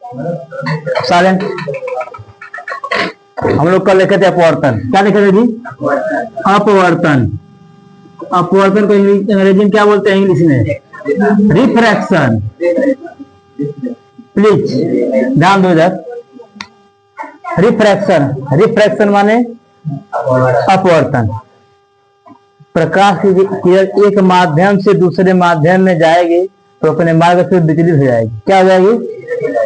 Silent. हम लोग कल लिखे थे अपवर्तन, क्या लिखे थे जी? अपवर्तन। अपवर्तन को अंग्रेजी में क्या बोलते हैं, इंग्लिश में? रिफ्रैक्शन। प्लीज ध्यान दो इधर। रिफ्रैक्शन, रिफ्रैक्शन माने अपवर्तन। प्रकाश की किरण एक माध्यम से दूसरे माध्यम में जाएगी तो अपने मार्ग से विचलित हो जाएगी। क्या हो जाएगी?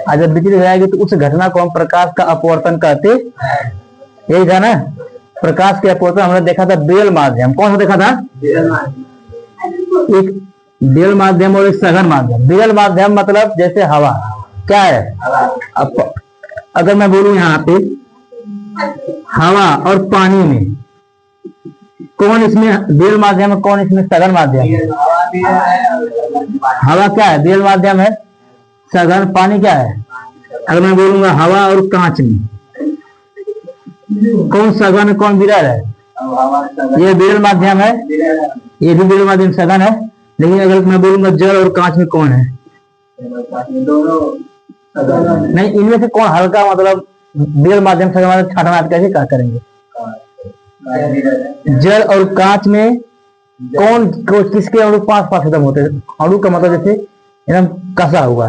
और जब विचलित हो जाएगी तो उस घटना को हम प्रकाश का अपवर्तन कहते। यही था ना, प्रकाश के अपवर्तन हमने देखा था बेल माध्यम। कौन सा देखा था? एक बेल माध्यम और एक सघन माध्यम। बेल माध्यम मतलब जैसे हवा, क्या है? अगर मैं बोलूं यहाँ पे हवा और पानी में कौन इसमें बेल माध्यम है, कौन इसमें सघन माध्यम है? हवा क्या है? बेल माध्यम है। सघन पानी क्या है? अगर मैं बोलूंगा हवा और कांच में कौन सघन है कौन विरल है? ये बेल माध्यम है, ये भी बेल माध्यम सघन है। लेकिन अगर मैं बोलूंगा जल और कांच में कौन है? नहीं, इनमें से कौन हल्का, मतलब बेल माध्यम सघन माध्यम छाटना कैसे क्या करेंगे? जल और कांच में कौन किसके अणु पास पास एकदम होते हैं? अणु का मतलब जैसे एकदम कसा हुआ।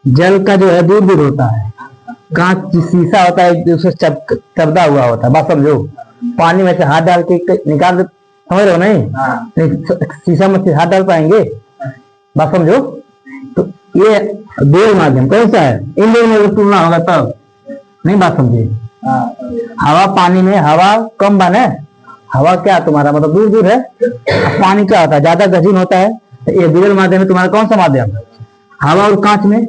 जल का जो है दूर दूर होता है, कांच शीशा होता है उससे चपदा हुआ होता है। बात समझो। पानी में से हाथ डाल के निकाल दे, समझ रहे हो? नहीं, शीशा में से हाथ डाल पाएंगे? बात समझो। तो ये बेल माध्यम कौन सा है? इन दोनों में तुलना होगा तब। नहीं बात समझे? हवा पानी में हवा कम बन है। हवा क्या तुम्हारा मतलब दूर दूर है। पानी क्या होता है? ज्यादा गहन होता है। ये बेल माध्यम है तुम्हारा। कौन सा माध्यम? हवा और कांच में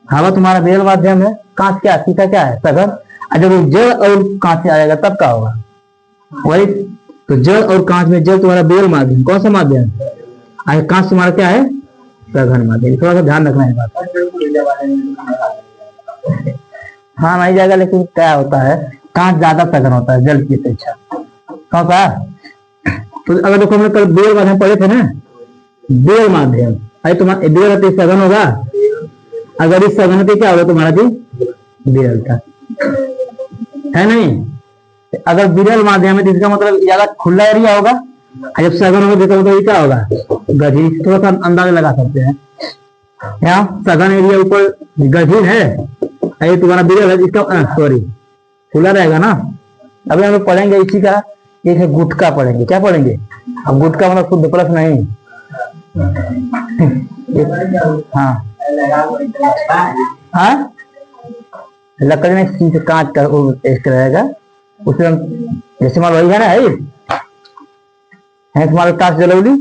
हवा तुम्हारा बेल माध्यम है, कांच क्या, शीशा क्या है, सघन। जब जल और कांच से आएगा तब क्या होगा? वही तो, जल और कांच में जल तुम्हारा बेल माध्यम, कौन सा माध्यम? कांच तुम्हारा क्या है? सघन माध्यम। थोड़ा सा ध्यान रखना है बात। हाँ नहीं जाएगा, लेकिन क्या होता है कांच ज्यादा सघन होता है जल की अपेक्षा। कौन सा? तो अगर देखो हमने कल बेल माध्यम पढ़े थे ना, बेल माध्यम। अरे तुम्हारा बेल रहते सघन होगा, अगर इस सघन पे क्या होगा तुम्हारा जी? विरल था, है नहीं? अगर विरल माध्यम है तो इसका मतलब ज्यादा खुला एरिया होगा। जब सघन होगा तो मतलब क्या होगा? गठिन। थोड़ा सा अंदाजा लगा सकते हैं। यहाँ सघन एरिया ऊपर गठिन है, ये तुम्हारा विरल है, इसका सॉरी खुला रहेगा ना। अभी हम लोग पढ़ेंगे इसी का एक है गुटका पढ़ेंगे। क्या पढ़ेंगे? अब गुटका मतलब शुद्ध प्लस नहीं। हाँ हाँ, लकड़ी में शीशे कांच का टेस्ट रहेगा उसमें हम, जैसे मान वही है ना, है तुम्हारा टार्च जलौली,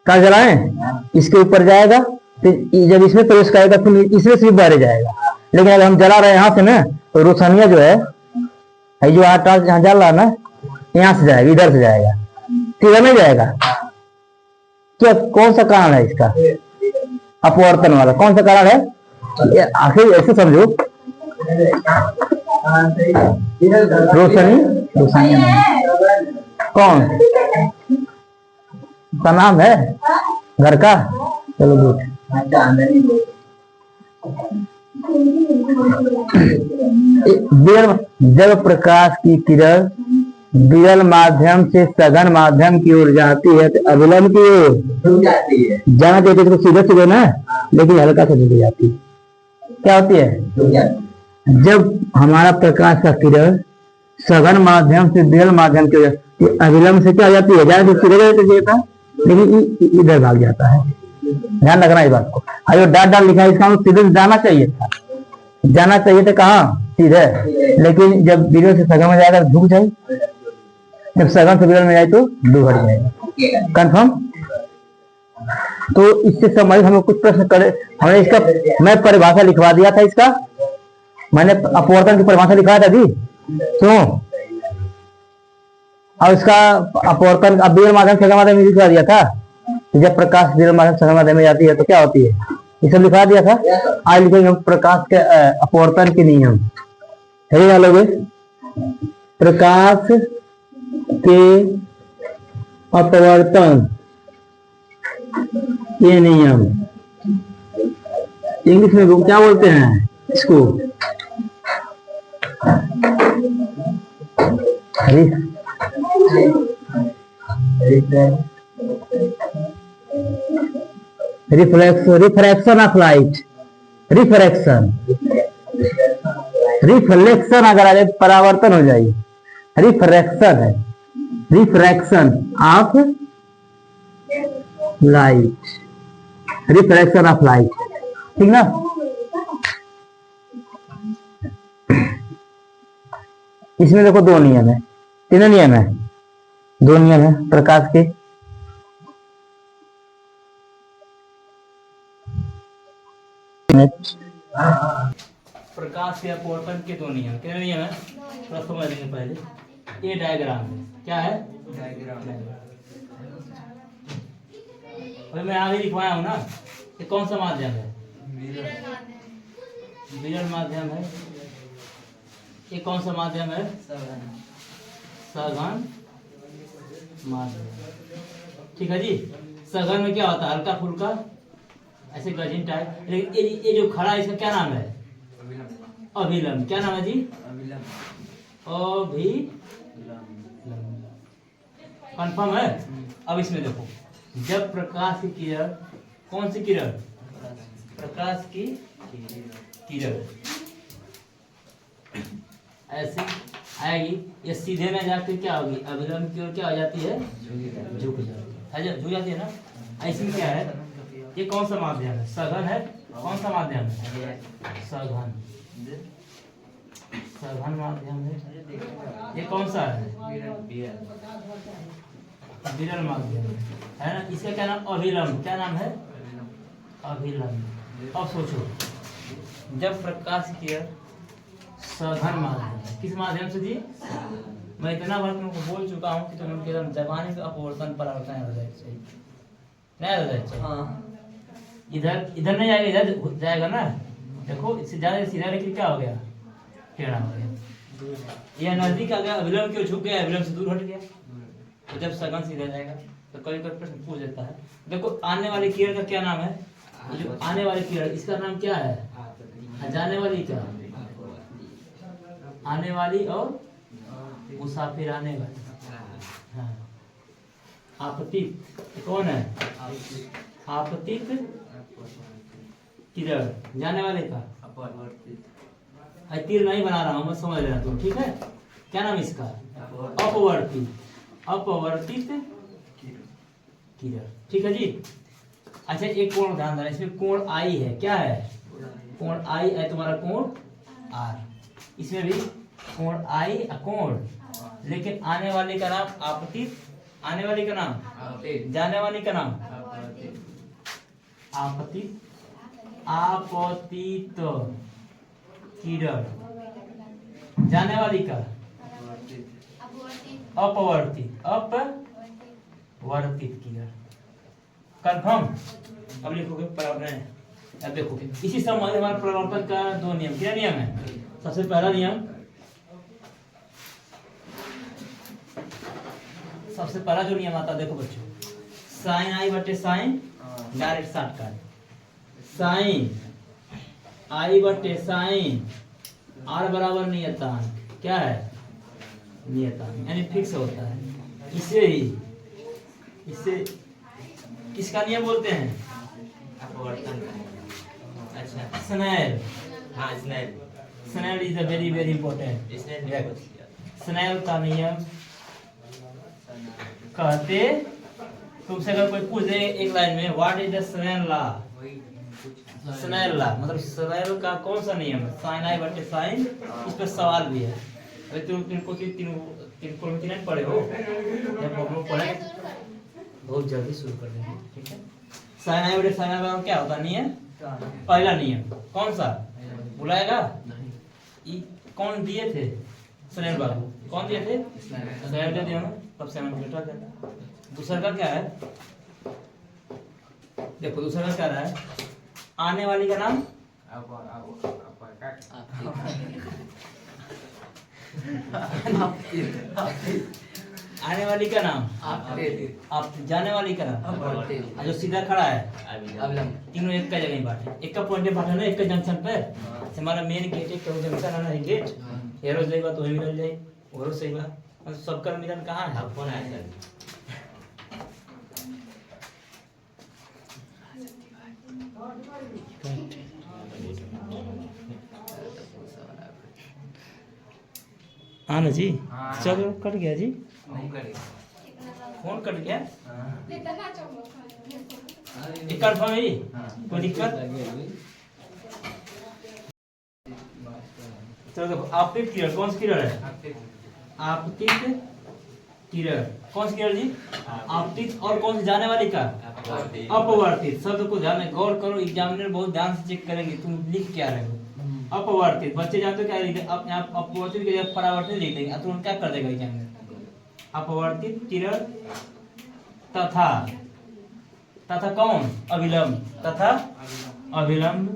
टार्च जलाए, इसके ऊपर जाएगा, फिर जब इसमें प्रवेश करेगा फिर इसमें सिर्फ बाहर जाएगा। लेकिन अगर हम जला रहे हैं यहाँ से ना, तो रोशनिया जो है जो टार्च यहाँ जल रहा है ना, यहाँ से जाएगा, इधर से जाएगा, सीधा नहीं जाएगा। क्या कौन सा कारण है इसका? अपवर्तन वाला कौन सा कारण है? आखिर ऐसे समझो, रोशनी, रोशनी कौन का नाम है घर का? चलो गुड। जब प्रकाश की किरण विरल माध्यम से सघन माध्यम की ओर जाती है तो अविलंब की ओर जाना चाहिए तो सीधे सीधे ना, लेकिन हल्का से झुक जाती है। क्या होती है? जब हमारा प्रकाश का किरण सघन माध्यम से विरल माध्यम की ओर अविलंब से क्या हो जाती है? जाना तो सीधे चाहिए था, लेकिन इधर भाग जाता है। ध्यान रखना इस बात को। अरे डाट डाल लिखा है, इसका मतलब सीधे जाना चाहिए था, जाना चाहिए था कहाँ? सीधे। लेकिन जब विरल से सघन में जाएगा झुक जाए, जब सघन से विरल में जाए तो दूर हट जाएगा। कंफर्म? तो इससे संबंधित हम लोग कुछ प्रश्न करे। हमने इसका मैं परिभाषा लिखवा दिया था, इसका मैंने अपवर्तन की परिभाषा लिखवाया था जी, क्यों? और इसका अपवर्तन अब विरल माध्यम सघन माध्यम में लिखवा दिया था। जब प्रकाश विरल माध्यम सघन माध्यम में जाती है तो क्या होती है, ये सब लिखा दिया था। आज लिखेंगे प्रकाश के अपवर्तन के नियम। है वालोगे? प्रकाश के अपवर्तन के नियम। इंग्लिश में क्या बोलते हैं इसको? Refraction of light. Refraction, reflection अगर आ जाए परावर्तन हो जाए, रिफ्रैक्शन है, refraction of light, refraction of light, ठीक ना। इसमें देखो दो नियम है, तीन नियम है, दो नियम है प्रकाश के। प्रकाश के अपवर्तन के दो नियम, कितने नियम है थोड़ा समझ लेंगे पहले। ये डायग्राम है, क्या है डायग्राम। मैं आगे लिखवाया हूँ ना, ये कौन सा माध्यम है? विरल माध्यम है। ये कौन सा माध्यम है? सघन माध्यम, ठीक है जी। सघन में क्या होता है? हल्का फुल्का ऐसे गजिन टाइप। लेकिन ये जो खड़ा है इसका क्या नाम है? अभिलंब। क्या नाम है जी? अभिलंब। कंफर्म है? अब इसमें देखो, जब प्रकाश की किरण, कौन सी किरण? प्रकाश की किरण ऐसे आएगी, ये सीधे में जाके क्या होगी? अभिलंब की ओर क्या हो जाती है? झुक जाती है ना। इसमें क्या है? ये कौन सा माध्यम है? सघन है। कौन सा माध्यम है? सघन, सघन माध्यम है। ये कौन सा है? विरल माध्यम है ना। इसका क्या नाम? अभिलंब। क्या नाम है? अभिलंब। अब सोचो, जब प्रकाश की सघन माध्यम, किस माध्यम से जी? मैं इतना बार तुमको बोल चुका हूँ कि तुम उनके जमाने का अपवर्तन परावर्तन याद चाहिए, नहीं याद चाहिए। हाँ। इधर इधर नहीं जाएगा, इधर जाएगा ना। देखो इससे ज्यादा सीधा, लेकिन क्या हो गया? टेढ़ा हो गया। यह नजदीक आ गया, अभिलंब क्यों झुक गया? अभिलंब से दूर हट गया। तो जब सघन सीधा जाएगा तो कोई कोई प्रश्न पूछ देता है। देखो आने वाली किरण का क्या नाम है? जो आने वाली किरण, इसका नाम क्या है? जाने वाली क्या? आने वाली और मुसाफिर आने वाली। हाँ। आपतित कौन है? आपतित किरण, जाने वाले का। तीर नहीं बना रहा हूं मैं, समझ लेना तुम, ठीक है। क्या नाम इसका? अपवर्तित, अपवर्तित किरण, ठीक है जी। अच्छा एक कोण ध्यान देना, इसमें कोण आई है। क्या है? कोण आई है तुम्हारा, कोण आर। इसमें भी कोण आई कोण, लेकिन आने वाले का नाम आपतित, आने वाली का नाम जाने वाली का नाम आपतित, आपतित किरण, जाने वाली का अपवर्तित, अपवर्तित किरण। कंफर्म? अब लिखोगे परावर्तन। अब देखो इसी संबंध में हमारे परावर्तन का दो नियम। क्या नियम है? सबसे पहला नियम, सबसे पहला जो नियम आता है, देखो बच्चों, साइन आई बटे साइन, डायरेक्ट शॉर्टकट, साइन आई बटे साइन आर बराबर नियतांक। क्या है? नियतांक, यानी फिक्स होता है। इसे ही, इसे किसका नियम बोलते हैं? अपवर्तन। अच्छा, स्नेल। हाँ Snell, Snell is a very very important. Snell का नियम कहते, तुमसे अगर कोई पूछ दे एक लाइन में, what is the Snell law? Snell law मतलब स्नेल का कौन सा नियम है? साइन आई बटे साइन। इस पर सवाल भी है। अरे तुम तीन पढ़े हो, जब हम लोग पढ़े बहुत जल्दी शुरू कर देंगे, ठीक है। साइन आई बटे साइन का क्या होता है? नियम पहला नियम कौन सा? बुलाएगा? कौन दिए थे? स्नेल बाबू कौन दिए थे? स्नेल दे दिया ना, तब से हमें बेटा देता। दूसरा का क्या है? देखो दूसरा का क्या रहा है? आने वाली का नाम आने वाली का नाम आप जाने वाली का नाम जो सीधा खड़ा है तीनों एक का जगह बाटे एक का पॉइंट बाटे ना एक का जंक्शन पे हमारा मेन गेट है तो जंक्शन आना है गेट हेरो सही बात वही मिल जाए और सही बात सबका मिलन कहाँ है कौन है हाँ ना जी चलो कट गया जी फोन कट गया एक कंफर्म है कोई दिक्कत चलो देखो आपतित किरण कौन सी किरण है आपतित किरण कौन सी किरण जी आपतित और कौन सी जाने वाली का अपवर्तित शब्द को ध्यान में गौर करो एग्जामिनर बहुत ध्यान से चेक करेंगे तुम लिख क्या रहे हो अपवर्तित बच्चे जानते हो क्या लिखते अपने आप अपवर्तित के जगह परावर्तित लिख देंगे तुरंत क्या कर देगा एग्जामिनर अपवर्तित किरण तथा तथा कौन अभिलंब तथा अभिलंब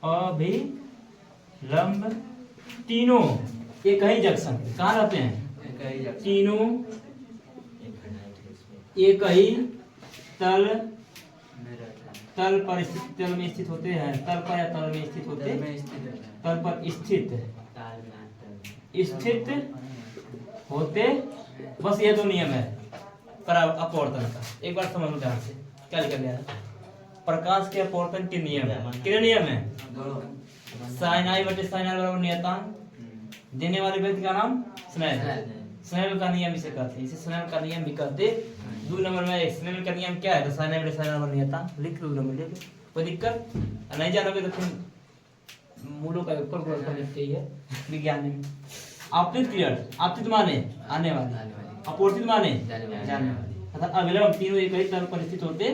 अभिलंब तीनों एक ही जंक्शन कहाँ रहते हैं तीनों एक ही तल पर तल में स्थित होते हैं तल पर या तल में स्थित होते तल पर स्थित होते बस ये दो नियम है अपवर्तन का एक बार समझ लो ध्यान से क्या लिखा गया है प्रकाश के अपवर्तन के नियम कितने नियम है साइन आई बटे साइन आर बराबर नियतांक देने वाले व्यक्ति का नाम स्नेल स्नेल का नियम इसे कहते हैं इसे स्नेल का नियम भी कहते हैं 2 नंबर में स्नेल का नियम क्या है तो साइन आई बटे साइन आर बराबर नियतांक लिख लो नंबर ले लो कोई दिक्कत नहीं जानोगे तो फिर मूलों का ऊपर को लिखते ही है विज्ञान में आपतित किरण आपतित माने आने वाली अपवर्तित माने जाने वाली अर्थात अभिलंब तीनों एक ही तल पर स्थित होते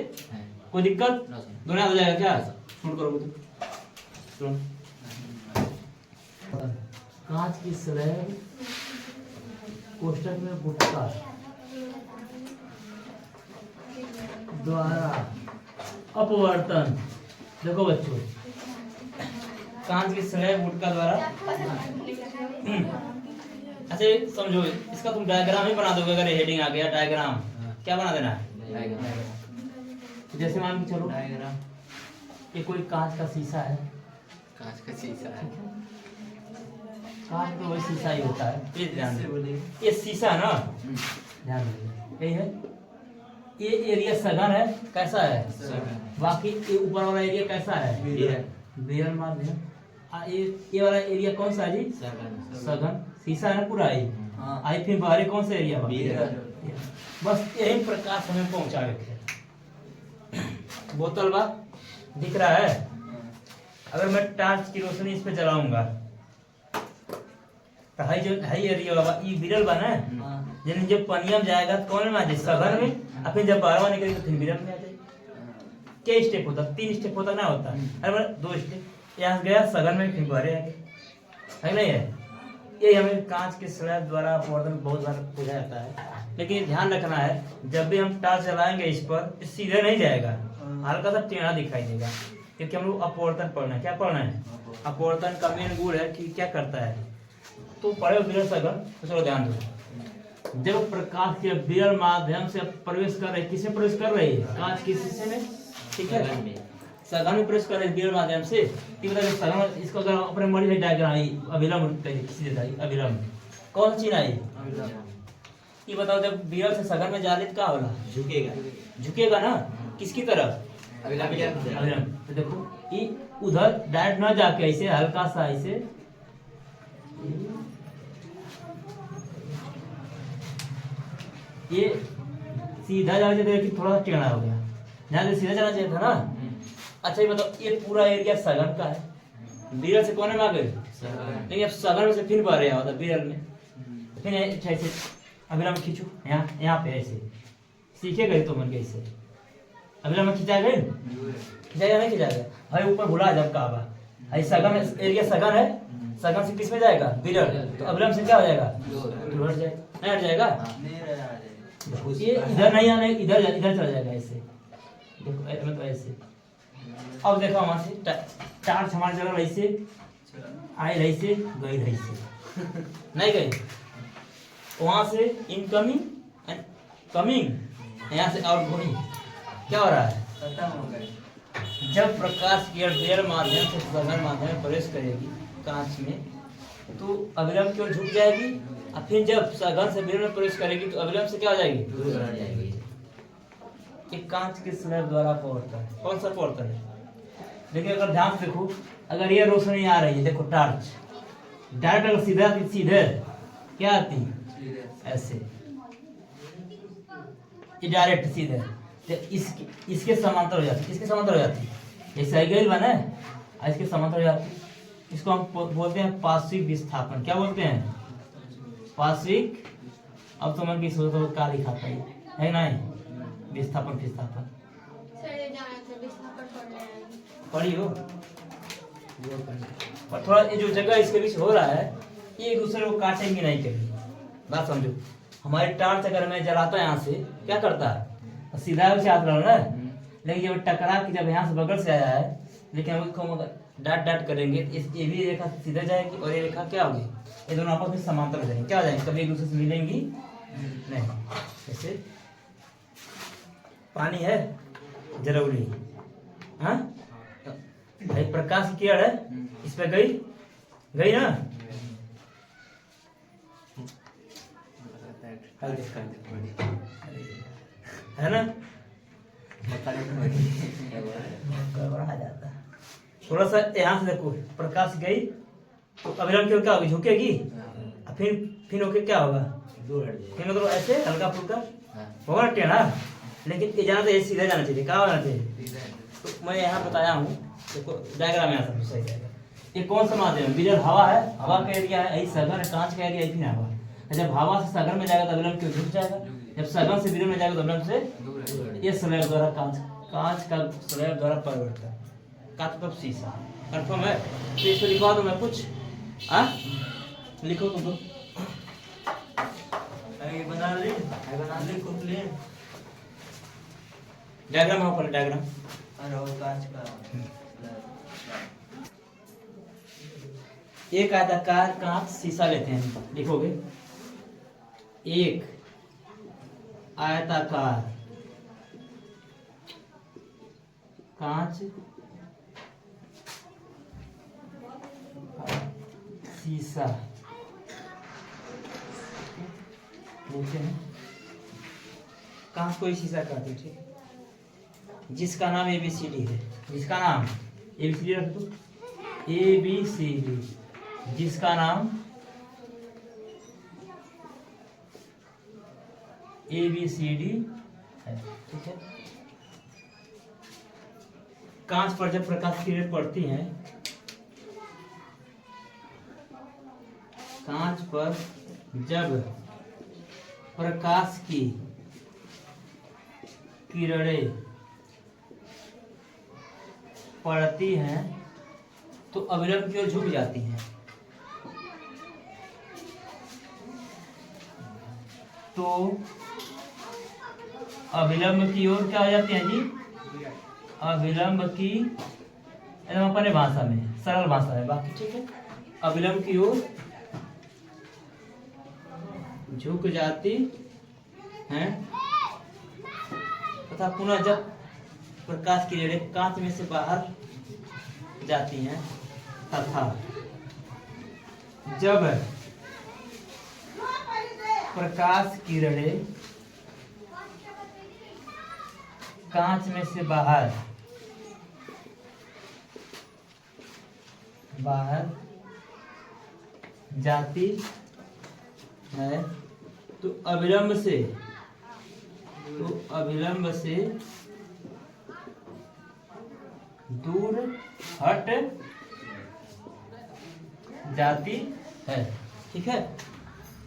कोई दिक्कत दोनों याद हो जाएगा क्या नोट करोगे तो कांच की स्लैब कोष्ठक में गुटका द्वारा अपवर्तन देखो बच्चों कांच की स्लैब गुटका द्वारा अच्छा समझो इसका तुम डायग्राम ही बना दोगे अगर हेडिंग आ गया डायग्राम क्या बना देना है जैसे मान के चलो ये कोई कांच का शीशा है कांच का शीशा है कांच तो वही शीशा ही होता है प्लीज ध्यान दो ये शीशा ना ध्यान दो यही है ये एरिया सघन है कैसा है बाकी ये ऊपर वाला एरिया कैसा है बेरल माध्यम ये वाला एरिया कौन सा है जी सघन शीशा है पूरा ही आई फिर बाहरी कौन सा एरिया बस यही प्रकाश हमें पहुंचा रखे बोतल बा दिख रहा है अगर मैं टॉर्च की रोशनी इस पे जलाऊंगा तो हाई जो हाई एरिया बाबा ये विरल बना है यानी जब पनिया में जाएगा तो कौन में आ जाए सघन में और फिर जब बारहवां निकलेगा तो फिर विरल में आ जाए क्या स्टेप होता 3 स्टेप होता ना होता अरे 2 स्टेप यहाँ गया सघन में फिर बाहर आ गया है नहीं है ये हमें कांच के स्लैब द्वारा अपवर्तन बहुत बार पूछा जाता है लेकिन ध्यान रखना है जब भी हम टॉर्च चलाएंगे इस पर सीधे नहीं जाएगा हल्का सा टेढ़ा दिखाई देगा क्योंकि हम लोग अपवर्तन पढ़ना है क्या पढ़ना है अपवर्तन का मेन गुण है कि क्या करता है तो पढ़े विरल सघन तो चलो ध्यान दो जब प्रकाश के विरल माध्यम से प्रवेश कर रहे किसमें प्रवेश कर रही है कांच के शीशे में ठीक है सघन में प्रवेश कर रहे विरल माध्यम से सघन इसको अगर अपने मर्जी से डायग्राम अभिलंब अभिलंब कौन सी चीज आई ये बताओ जब विरल से सघन में जा रही क्या होगा झुकेगा ना किसकी तरफ अभिलंब तो देखो ये उधर डायरेक्ट ना जाके ऐसे हल्का सा ऐसे ये सीधा जाना चाहिए कि थोड़ा सा टेढ़ा हो गया जहाँ से सीधा जाना चाहिए था ना अच्छा ये बताओ ये पूरा एरिया सघन का है विरल से कोने में आ गए लेकिन अब सघन में से फिर बाहर आया होता विरल में फिर ऐसे अभिलंब खींचो यहाँ पे ऐसे सीखेगा तो मन के ऐसे अभिलंब खींचा गए खिंचाएगा नहीं खिंचाएगा भाई ऊपर भुला जब कहा सघन एरिया सघन है सघन से किस में जाएगा विरल तो अभिलंब से क्या हो जाएगा तो हट जाएगा नहीं हट जाएगा ये इधर नहीं आने इधर इधर चला जाएगा ऐसे देखो मतलब ऐसे अब देखो वहां से टार्च हमारी जगह ऐसे आई रही से गई रही से नहीं गई वहां से इनकमिंग कमिंग, यहाँ से आउट गोइंग। क्या हो रहा है? खत्म हो गए। जब प्रकाश की बेयर माध्यम से सघन माध्यम में प्रवेश करेगी कांच में, तो अविलंब की ओर झुक जाएगी, और फिर जब सघन से विलंब में प्रवेश करेगी तो अविलंब से क्या हो जाएगी? दूर हट जाएगी। एक कांच के स्लैब द्वारा पवर्तन है। कौन सा पवर्तन है? देखिए अगर ध्यान से देखो, अगर ये रोशनी आ रही है, देखो टॉर्च डायरेक्ट अगर सीधा सीधे क्या आती ऐसे, ये डायरेक्ट सीधे, तो इसके समांतर हो जाती है। किसके समांतर हो जाती है? ये साइकिल बना है, इसके समांतर हो जाती है। इसको हम बोलते हैं पार्श्विक विस्थापन। क्या बोलते हैं? पार्श्विक। अब तो मन की सोच तो क्या लिखा था है नहीं, विस्थापन विस्थापन पढ़ी हो। और थोड़ा ये जो जगह इसके बीच हो रहा है, ये एक दूसरे को काटेंगे नहीं कभी। बात समझो, हमारी टार्च अगर मैं जलाता यहाँ से, क्या करता है? सीधा से हाथ रहा ना, लेकिन जब टकरा के जब यहाँ से बगल से आया है, लेकिन हम इसको डाट डाट करेंगे, ये भी रेखा सीधा जाएगी और ये रेखा क्या होगी? ये दोनों आपस में समांतर हो जाएंगे। क्या हो जाएंगे? कभी एक दूसरे से मिलेंगी नहीं। जैसे पानी है जरूरी, हाँ भाई प्रकाश की किरण है, इस पे गई गई ना, है ना, गड़बड़ा जाता है। थोड़ा सा यहाँ से देखो, प्रकाश गई तो अविलंब की ओर क्या होगी? झुकेगी, फिर होके क्या होगा? दूर हट जाएगी। फिर मतलब ऐसे हल्का फुल्का होगा टेढ़ा, लेकिन ये जाना चाहिए, सीधा जाना चाहिए। क्या होना चाहिए? तो मैं यहाँ बताया हूँ, देखो डायग्राम यहाँ सब सही जाएगा। ये कौन सा माध्यम है? विरल हवा है, हवा का एरिया है, यही सघन है, कांच का एरिया यही ना हवा। जब हवा से सघन में जाएगा तो अविलंब की ओर झुक जाएगा, जब सघन से विरल में जाएगा तो अविलंब से ये स्लैब द्वारा कांच का स्लैब द्वारा परिवर्तन। कांच मतलब शीशा। कंफर्म है? तो इसको लिखवा दो मैं कुछ, लिखो तुम तो बना ले खुद ले। डायग्राम हो पर डायग्राम कांच का एक आयताकार कांच शीशा लेते हैं, लिखोगे एक आयताकार कांच शीशा बोलते हैं। कांच को ही शीशा कहते हैं, ठीक है, जिसका नाम ABCD है। जिसका नाम ABCD रख दो, ABCD, जिसका नाम ABCD है, ठीक है। कांच पर जब प्रकाश की किरण पड़ती है, कांच पर जब प्रकाश की किरणें पड़ती हैं तो अविलंब की ओर झुक जाती हैं। तो अविलंब की ओर क्या हो जाती हैं जी? अविलंब की, एकदम अपने भाषा में, सरल भाषा है, बाकी ठीक है। अविलंब की ओर झुक जाती हैं तथा पुनः जब प्रकाश की किरणें कांच में से बाहर जाती हैं तथा जब प्रकाश की किरणें कांच में से बाहर जाती है तो अविलंब से दूर हट जाती है, ठीक है।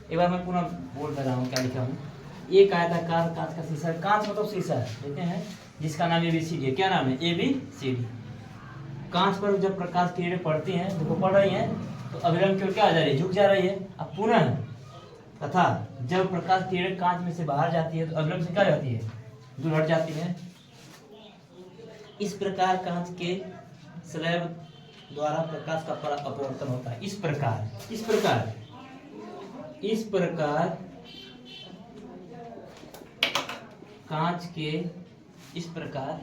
एक बार मैं पुनः बोल रहा हूँ क्या लिखा हूँ। एक आयताकार कांच का शीशा, कांच मतलब शीशा देखते हैं, जिसका नाम ABCD है। क्या नाम है? ABCD। कांच पर जब प्रकाश की किरणें पड़ती हैं, देखो पड़ रही हैं, तो अविलंब की ओर क्या आ जा रही है? झुक जा रही है। अब पुनः तथा जब प्रकाश की किरणें कांच में से बाहर जाती है तो अविलंब से क्या जाती है? दूर हट जाती है। इस प्रकार कांच के स्लैब द्वारा प्रकाश का अपवर्तन होता है। इस प्रकार कांच के इस प्रकार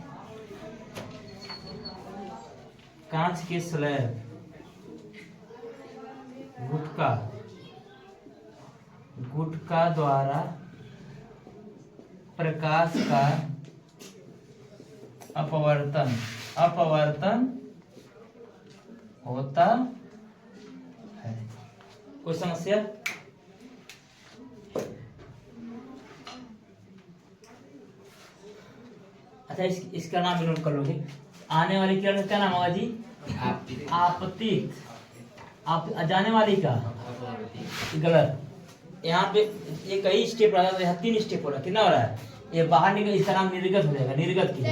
कांच के स्लैब गुटका द्वारा प्रकाश का अपवर्तन होता है। कोई समस्या? अच्छा, इसका नाम भी नोट कर लोगे। आने वाली किरण का क्या नाम होगा जी? आपतित। आप जाने वाली का गलत। यहाँ पे ये कई स्टेप रहा था, यहाँ 3 स्टेप हो रहा है। कितना हो रहा है? ये बाहर निकल, इसका नाम निर्गत हो जाएगा। निर्गत किरण।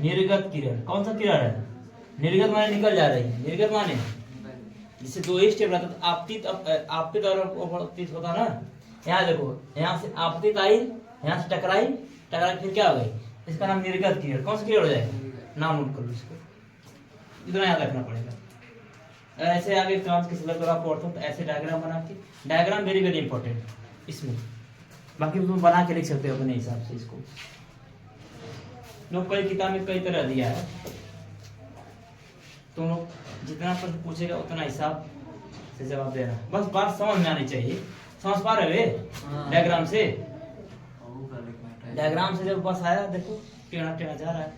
निर्गत किरण कौन सा किरण है? निर्गत माने निकल जा रही है। निर्गत माने जिससे 2 ही स्टेप रहता है। आपतित आपतित और अपवर्तित होता ना। यहाँ देखो, यहाँ से आपतित आई, यहाँ से टकराई, फिर क्या हो गई? इसका नाम निर्गत किरण। कौन सा किरण हो जाएगा? नाम नोट कर लो इसको, इतना याद रखना पड़ेगा। ऐसे आगे कांच के स्लैब का पढ़ते तो ऐसे डायग्राम बना के, डायग्राम वेरी वेरी इंपॉर्टेंट इसमें। बाकी तुम बना के लिख सकते हो अपने हिसाब से इसको। लोग कई किताब में कई तरह दिया है, तुम लोग जितना प्रश्न पूछेगा उतना हिसाब से जवाब देना। बस बात समझ में आनी चाहिए। समझ पा रहे हो? डायग्राम से जब बस आया, देखो टेढ़ा जा रहा है,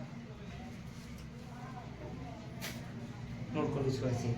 नोट करो इसको ऐसे।